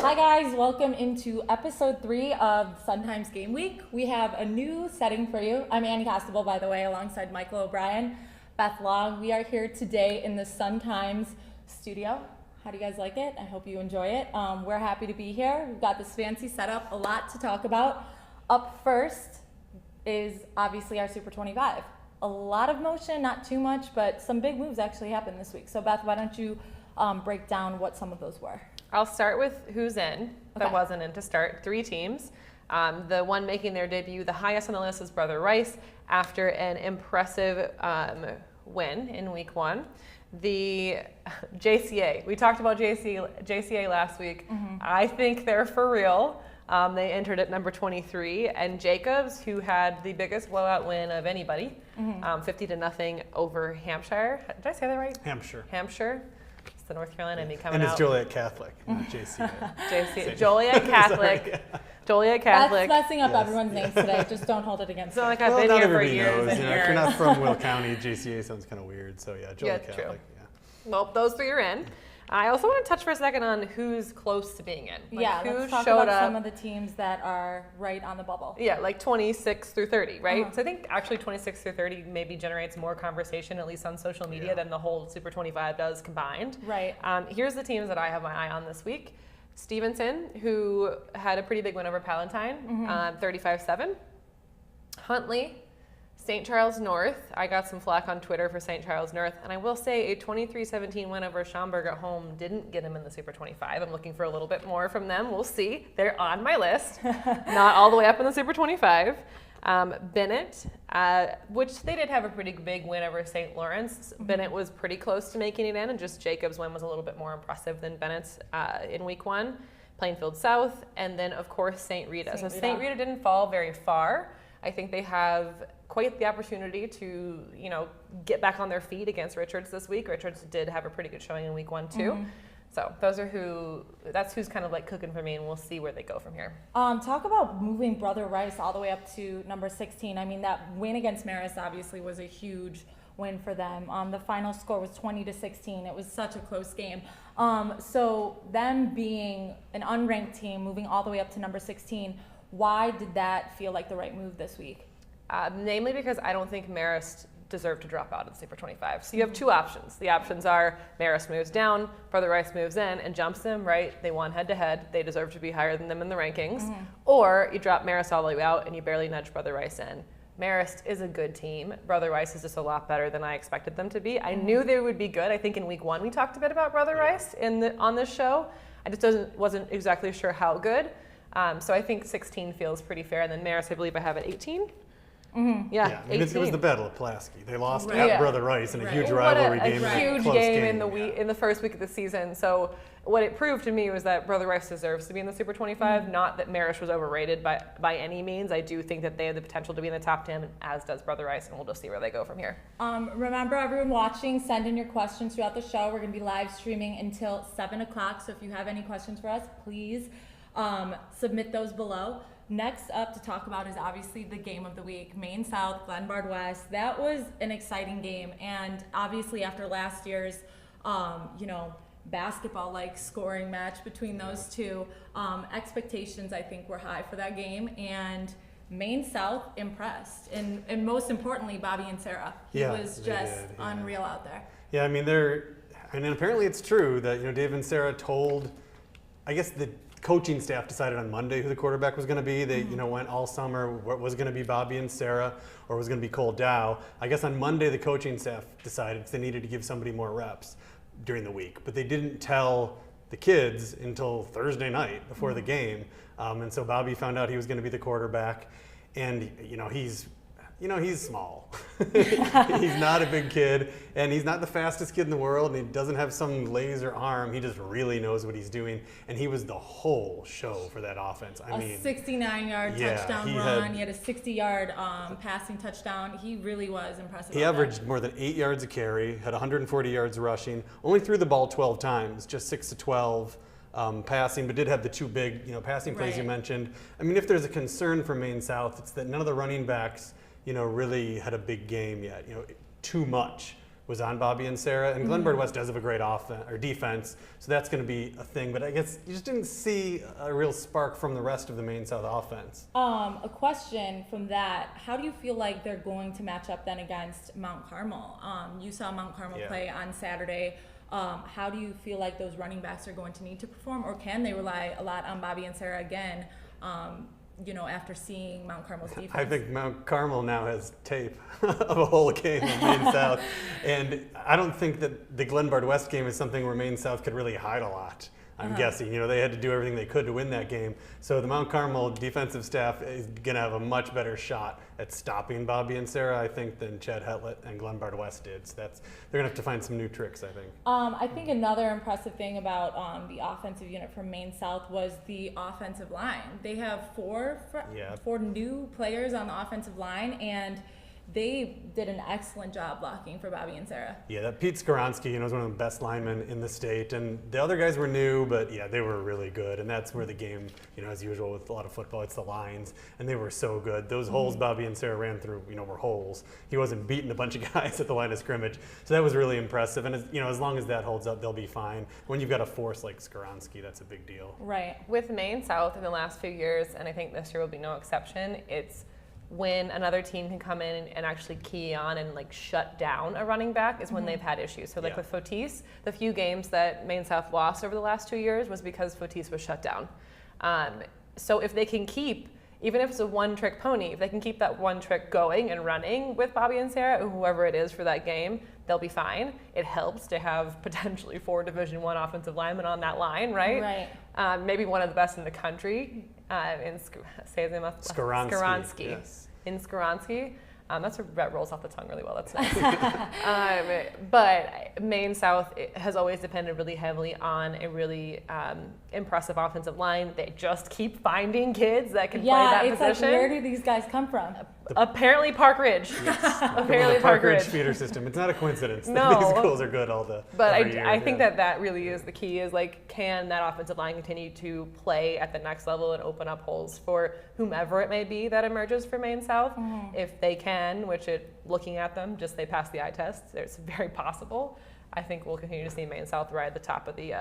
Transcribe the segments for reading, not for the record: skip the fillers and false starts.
Hi guys, welcome into episode 3 of Sun Times Game Week. We have a new setting for you. I'm Annie Costabile, by the way, alongside Michael O'Brien, Beth Long. We are here today in the Sun Times studio. How do you guys like it? I hope you enjoy it. We're happy to be here. We've got this fancy setup, a lot to talk about. Up first is obviously our Super 25. A lot of motion, not too much, but some big moves actually happened this week. So Beth, why don't you break down what some of those were? I'll start with who's in that Okay. wasn't in to start. 3 teams. The one making their debut, the highest on the list, is Brother Rice after an impressive win in week 1. The JCA. We talked about JCA last week. Mm-hmm. I think they're for real. They entered at number 23, and Jacobs, who had the biggest blowout win of anybody, 50-0 over Hampshire. Did I say that right? Hampshire. It's the North Carolina me coming out. And it's Joliet Catholic, not JCA. Joliet Catholic. Joliet Catholic. That's messing up everyone's names today. Just don't hold it against It's not me. like I've Well, been not here for everybody years knows. and You know, years. if you're not from Will County, JCA sounds kind of weird. So yeah, Joliet Yeah, true. Catholic. Yeah. Well, those 3 are in. I also want to touch for a second on who's close to being in. Who let's talk showed about up. some of the teams that are right on the bubble. Yeah, like 26 through 30, right? Uh-huh. So I think actually 26 through 30 maybe generates more conversation, at least on social media, than the whole Super 25 does combined. Right. Here's the teams that I have my eye on this week. Stevenson, who had a pretty big win over Palatine, 35-7. Huntley, St. Charles North. I got some flack on Twitter for St. Charles North, and I will say a 23-17 win over Schaumburg at home didn't get him in the Super 25. I'm looking for a little bit more from them. We'll see. They're on my list. Not all the way up in the Super 25. Bennett, which they did have a pretty big win over St. Lawrence. Bennett was pretty close to making it in, and just Jacob's win was a little bit more impressive than Bennett's in week 1. Plainfield South, and then of course St. Rita. St. Rita didn't fall very far. I think they have quite the opportunity to, get back on their feet against Richards this week. Richards did have a pretty good showing in week 1 too. So that's who's kind of like cooking for me, and we'll see where they go from here. Talk about moving Brother Rice all the way up to number 16. I mean, that win against Marist obviously was a huge win for them. The final score was 20-16. It was such a close game. So them being an unranked team, moving all the way up to number 16, why did that feel like the right move this week? Namely because I don't think Marist deserved to drop out of the Super 25. So you have 2 options. The options are Marist moves down, Brother Rice moves in and jumps them, right? They won head-to-head. They deserve to be higher than them in the rankings. Or you drop Marist all the way out and you barely nudge Brother Rice in. Marist is a good team. Brother Rice is just a lot better than I expected them to be. I knew they would be good. I think in week 1 we talked a bit about Brother Rice on this show. I just wasn't exactly sure how good. So I think 16 feels pretty fair. And then Marist, I believe I have at 18. Yeah, I mean, it was the Battle of Pulaski. They lost at Brother Rice in a huge rivalry game. A huge close game in the first week of the season. So what it proved to me was that Brother Rice deserves to be in the Super 25. Not that Marist was overrated by any means. I do think that they have the potential to be in the top 10, as does Brother Rice, and we'll just see where they go from here. Remember, everyone watching, send in your questions throughout the show. We're going to be live streaming until 7 o'clock. So if you have any questions for us, please submit those below. Next up to talk about is obviously the game of the week, Maine South, Glenbard West. That was an exciting game, and obviously after last year's, basketball-like scoring match between those two, expectations I think were high for that game, and Maine South impressed, and most importantly, Bobby and Sarah. He was just unreal out there. Yeah, I mean apparently it's true that Dave and Sarah told, I guess the coaching staff decided on Monday who the quarterback was going to be. They went all summer what was going to be Bobby and Sarah or was going to be Cole Dow. I guess on Monday the coaching staff decided they needed to give somebody more reps during the week, but they didn't tell the kids until Thursday night before the game. And so Bobby found out he was going to be the quarterback, and he's small. He's not a big kid, and he's not the fastest kid in the world, and he doesn't have some laser arm. He just really knows what he's doing, and he was the whole show for that offense. I mean, 69-yard touchdown run. He had a 60-yard passing touchdown. He really was impressive. He averaged more than 8 yards a carry, had 140 yards rushing, only threw the ball 12 times, just 6 to 12. Passing, but did have the 2 big, passing plays you mentioned. I mean, if there's a concern for Maine South, it's that none of the running backs, really had a big game yet. Too much was on Bobby and Sarah, and Glenbard West does have a great offense or defense, so that's going to be a thing. But I guess you just didn't see a real spark from the rest of the Maine South offense. A question from that: how do you feel like they're going to match up then against Mount Carmel? You saw Mount Carmel play on Saturday. How do you feel like those running backs are going to need to perform, or can they rely a lot on Bobby and Sarah again? After seeing Mount Carmel's defense. I think Mount Carmel now has tape of a whole game of Maine South. And I don't think that the Glenbard West game is something where Maine South could really hide a lot. I'm guessing. They had to do everything they could to win that game. So the Mount Carmel defensive staff is going to have a much better shot at stopping Bobby and Sarah, I think, than Chad Hetlett and Glenbard West did. So they're going to have to find some new tricks, I think. I think another impressive thing about the offensive unit from Maine South was the offensive line. They have four new players on the offensive line, and they did an excellent job blocking for Bobby and Sarah. Yeah, that Pete Skoronsky, is one of the best linemen in the state, and the other guys were new, but they were really good, and that's where the game, as usual with a lot of football, it's the lines, and they were so good. Those holes Bobby and Sarah ran through, were holes. He wasn't beating a bunch of guys at the line of scrimmage, so that was really impressive, and as long as that holds up, they'll be fine. When you've got a force like Skoronsky, that's a big deal. Right. With Maine South in the last few years, and I think this year will be no exception, it's when another team can come in and actually key on and shut down a running back is when they've had issues. So with Fotis, the few games that Maine South lost over the last 2 years was because Fotis was shut down. So if they can keep, even if it's a one-trick pony, if they can keep that one trick going and running with Bobby and Sarah, or whoever it is for that game, they'll be fine. It helps to have potentially 4 Division I offensive linemen on that line, right? Right. Maybe one of the best in the country. Say his name. Skoronsky. Yes. In Skoronsky. That rolls off the tongue really well. That's nice. But Maine South has always depended really heavily on a really impressive offensive line. They just keep finding kids that can play that position. Yeah, it's like, where do these guys come from? Apparently Park Ridge. Yes. Apparently Park Ridge feeder system. It's not a coincidence that No. these schools are good But every I year. think that really is the key, is can that offensive line continue to play at the next level and open up holes for whomever it may be that emerges for Maine South. If they can, looking at them, they passed the eye test, it's very possible. I think we'll continue to see Maine South ride the top of the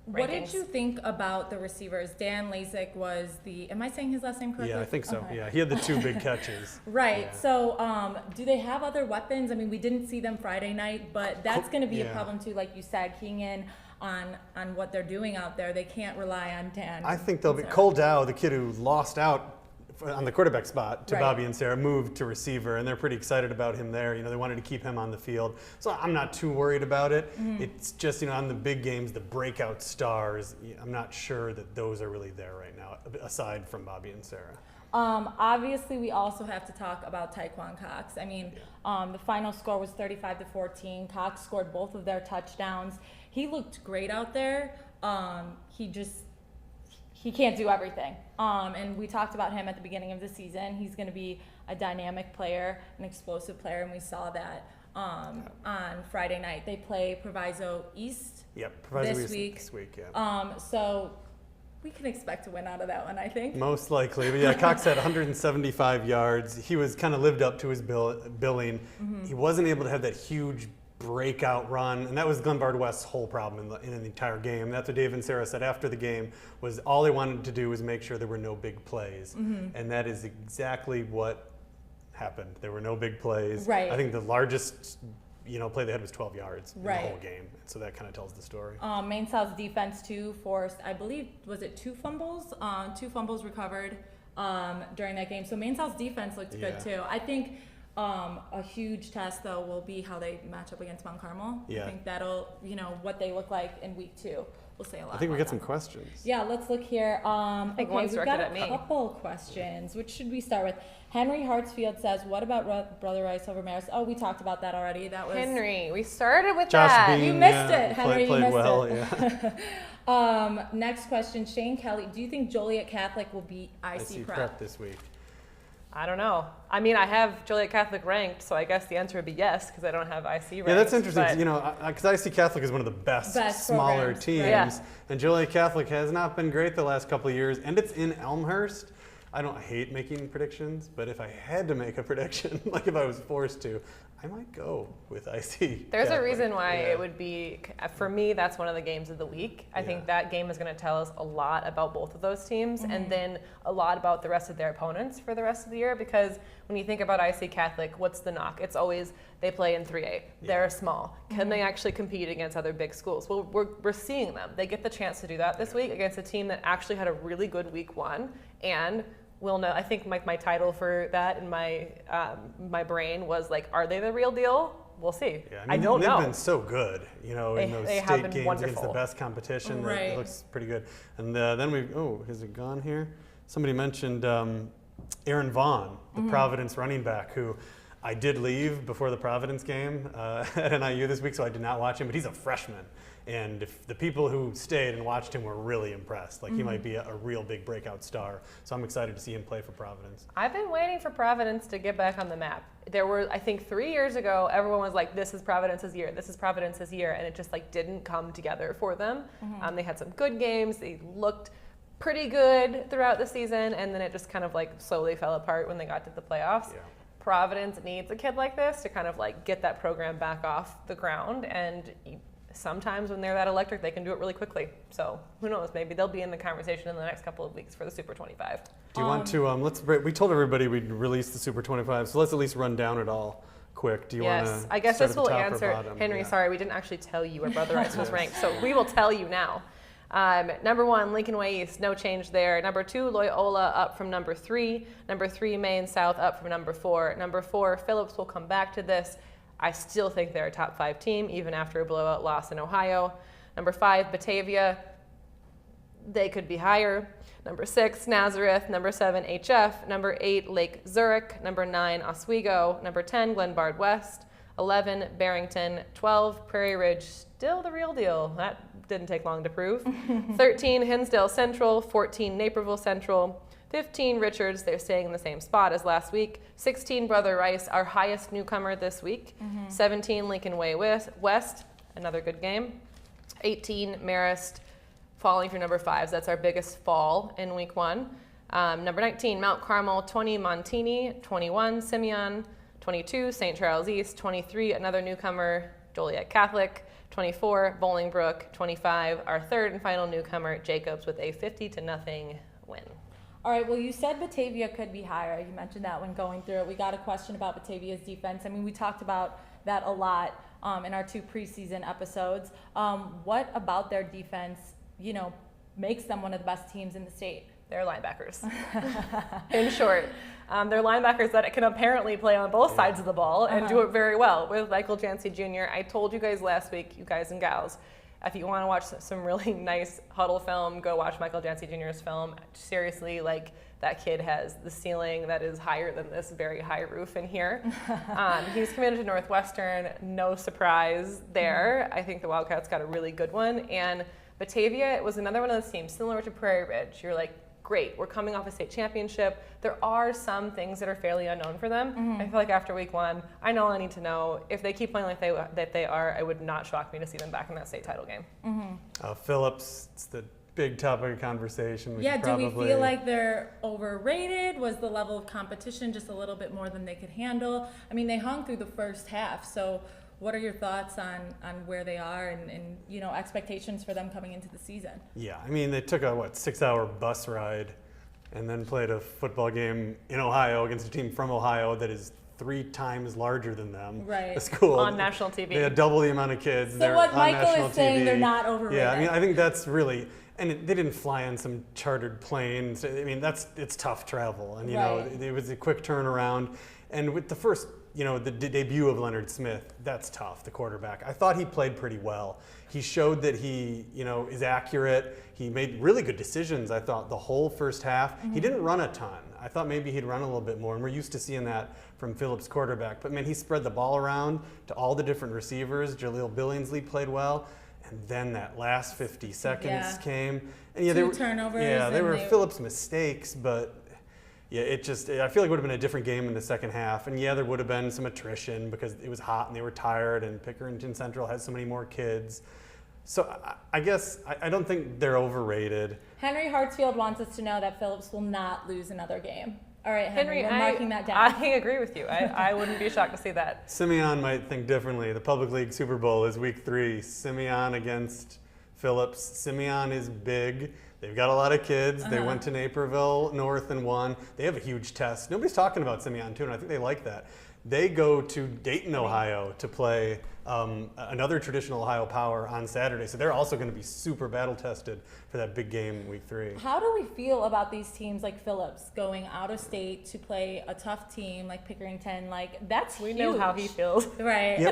What rankings. did you think about the receivers? Dan Lasik was am I saying his last name correctly? Yeah, I think so. Okay. Yeah, he had the 2 big catches. Right. Yeah. So, do they have other weapons? I mean, we didn't see them Friday night, but that's going to be a problem too, like you said, keying in on what they're doing out there. They can't rely on Dan. I think they'll be. Cole Dow, the kid who lost out on the quarterback spot to Bobby and Sarah, moved to receiver, and they're pretty excited about him there. They wanted to keep him on the field. So I'm not too worried about it. It's just, on the big games, the breakout stars, I'm not sure that those are really there right now, aside from Bobby and Sarah. Obviously, we also have to talk about Taekwon Cox. I mean, the final score was 35-14. Cox scored both of their touchdowns. He looked great out there. He can't do everything. And we talked about him at the beginning of the season. He's going to be a dynamic player, an explosive player, and we saw that on Friday night. They play Proviso East Proviso this week. This week, yeah. So we can expect to win out of that one, I think. Most likely. But yeah, Cox had 175 yards. He was kind of lived up to his billing. He wasn't able to have that huge breakout run, and that was Glenbard West's whole problem in the entire game. That's what Dave and Sarah said after the game, was all they wanted to do was make sure there were no big plays. And that is exactly what happened. There were no big plays. Right. I think the largest play they had was 12 yards in the Right. whole game. So that kind of tells the story. Maine South's defense too forced, I believe, was it 2 fumbles? 2 fumbles recovered during that game. So Maine South's defense looked good too. I think a huge test though will be how they match up against Mount Carmel. Yeah. I think that'll, what they look like in week 2. We'll say a lot. I think we about got some that. questions. Yeah, let's look here. think Okay, one's we've directed got at me. a couple questions. Which should we start with? Henry Hartsfield says, "What about Brother Rice over Maris?" Oh, we talked about that already. That was Henry. We started with Josh that. Bean, You missed it, Henry. Played you missed well, it. yeah. Next question, Shane Kelly. Do you think Joliet Catholic will beat I IC see Prep? prep this week. I don't know. I mean, I have Joliet Catholic ranked, so I guess the answer would be yes, because I don't have IC ranked. Yeah, that's interesting. but- Because IC Catholic is one of the best smaller programs, teams, right? Yeah. and Joliet Catholic has not been great the last couple of years, and it's in Elmhurst. I don't hate making predictions, but if I had to make a prediction, like if I was forced to, I might go with IC. There's Catholic. a reason why Yeah. it would be, for me, that's one of the games of the week. I think that game is going to tell us a lot about both of those teams and then a lot about the rest of their opponents for the rest of the year, because when you think about IC Catholic, what's the knock? It's always they play in 3A. They're small. Can they actually compete against other big schools? Well, we're seeing them. They get the chance to do that this week against a team that actually had a really good week 1, and we'll know. I think my title for that in my my brain was like, are they the real deal? We'll see. Yeah, I don't know. They've been so good, in those they have state been games wonderful. against the best competition. That Right. it looks pretty good. And then has it gone here? Somebody mentioned Aaron Vaughn, the Providence running back, who I did leave before the Providence game at NIU this week, so I did not watch him, but he's a freshman. And if the people who stayed and watched him were really impressed. Like, he might be a real big breakout star. So I'm excited to see him play for Providence. I've been waiting for Providence to get back on the map. There were, I think 3 years ago, everyone was like, this is Providence's year, this is Providence's year, and it just didn't come together for them. They had some good games, they looked pretty good throughout the season, and then it just kind of slowly fell apart when they got to the playoffs. Yeah. Providence needs a kid like this to kind of get that program back off the ground, and sometimes when they're that electric, they can do it really quickly. So who knows? Maybe they'll be in the conversation in the next couple of weeks for the Super 25. Do you want to, we told everybody we'd release the Super 25, so let's at least run down it all quick. Do you want to? Yes, I guess start this at the will top or answer. bottom? Henry, Yeah. sorry, we didn't actually tell you where Brother Rice was ranked, so we will tell you now. Number 1, Lincoln Way East, no change there. Number 2, Loyola up from number 3. Number 3, Maine South up from number 4. Number 4, Phillips will come back to this. I still think they're a top 5 team, even after a blowout loss in Ohio. Number 5, Batavia. They could be higher. Number 6, Nazareth. Number 7, HF. Number 8, Lake Zurich. Number 9, Oswego. Number 10, Glenbard West. 11, Barrington. 12, Prairie Ridge. Still the real deal. That didn't take long to prove. 13, Hinsdale Central. 14, Naperville Central. 15, Richards, they're staying in the same spot as last week. 16, Brother Rice, our highest newcomer this week. 17, Lincoln Way West, another good game. 18, Marist, falling for number 5. So that's our biggest fall in week 1. Number 19, Mount Carmel. 20, Montini. 21, Simeon. 22, St. Charles East. 23, another newcomer, Joliet Catholic. 24, Bolingbrook. 25, our third and final newcomer, Jacobs, with a 50-0 win. All right, well, you said Batavia could be higher. You mentioned that when going through it. We got a question about Batavia's defense. I mean, we talked about that a lot in our 2 preseason episodes. What about their defense, makes them one of the best teams in the state? They're linebackers. In short, they're linebackers that can apparently play on both sides of the ball and do it very well. With Michael Jancy Jr., I told you guys last week, you guys and gals, if you want to watch some really nice huddle film, go watch Michael Jancy Jr.'s film. Seriously, that kid has the ceiling that is higher than this very high roof in here. He's committed to Northwestern, no surprise there. I think the Wildcats got a really good one. And Batavia was another one of those teams, similar to Prairie Ridge. You're like, great, we're coming off a state championship. There are some things that are fairly unknown for them. I feel like after week 1, I know all I need to know. If they keep playing like they are, it would not shock me to see them back in that state title game. Phillips, it's the big topic of conversation. Do we feel like they're overrated? Was the level of competition just a little bit more than they could handle? I mean, they hung through the first half, so what are your thoughts on where they are and expectations for them coming into the season? Yeah, I mean, they took a 6-hour bus ride and then played a football game in Ohio against a team from Ohio that is 3 times larger than them. Right. The school On national TV. They had double the amount of kids. So what Michael is saying, they're not overrated. Yeah, I mean, I think that's really, and they didn't fly on some chartered planes. I mean, it's tough travel, and it was a quick turnaround. And with the first, the debut of Leonard Smith, that's tough, the quarterback. I thought he played pretty well. He showed that he, is accurate. He made really good decisions, I thought, the whole first half. He didn't run a ton. I thought maybe he'd run a little bit more, and we're used to seeing that from Phillips' quarterback. But, man, he spread the ball around to all the different receivers. Jaleel Billingsley played well. And then that last 50 seconds came. And Two turnovers. Yeah, they were Phillips' mistakes, but I feel like it would have been a different game in the second half. And there would have been some attrition because it was hot and they were tired, and Pickerington Central has so many more kids. So I guess I don't think they're overrated. Henry Hartsfield wants us to know that Phillips will not lose another game. All right, Henry, we're marking that down. I agree with you. I wouldn't be shocked to see that. Simeon might think differently. The Public League Super Bowl is week 3. Simeon against Phillips. Simeon is big. They've got a lot of kids. They went to Naperville North and won. They have a huge test. Nobody's talking about Simeon too, and I think they like that. They go to Dayton, Ohio to play another traditional Ohio power on Saturday. So they're also going to be super battle tested for that big game in week 3. How do we feel about these teams like Phillips going out of state to play a tough team like Pickerington? Like, that's We huge. know how he feels. Right. Yeah,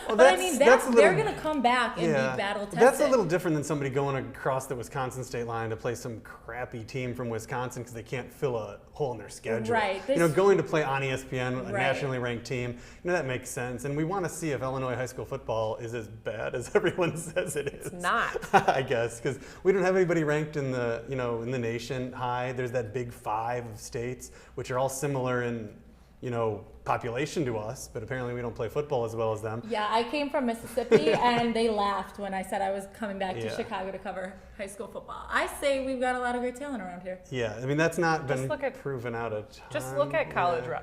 well, But I mean, that's a little, they're going to come back and be battle tested. That's a little different than somebody going across the Wisconsin state line to play some crappy team from Wisconsin because they can't fill a hole in their schedule. Right. Going to play on ESPN, a Right. nationally ranked team, that makes sense. And we want to see if Illinois high school football is as bad as everyone says it is. It's not. I guess, because we don't have anybody ranked in the, in the nation high. There's that big 5 of states, which are all similar in, population to us, but apparently we don't play football as well as them. Yeah, I came from Mississippi, and they laughed when I said I was coming back to Yeah. Chicago to cover high school football. I say we've got a lot of great talent around here. Yeah, I mean, that's not been look at- proven out a ton. Just look at College Run.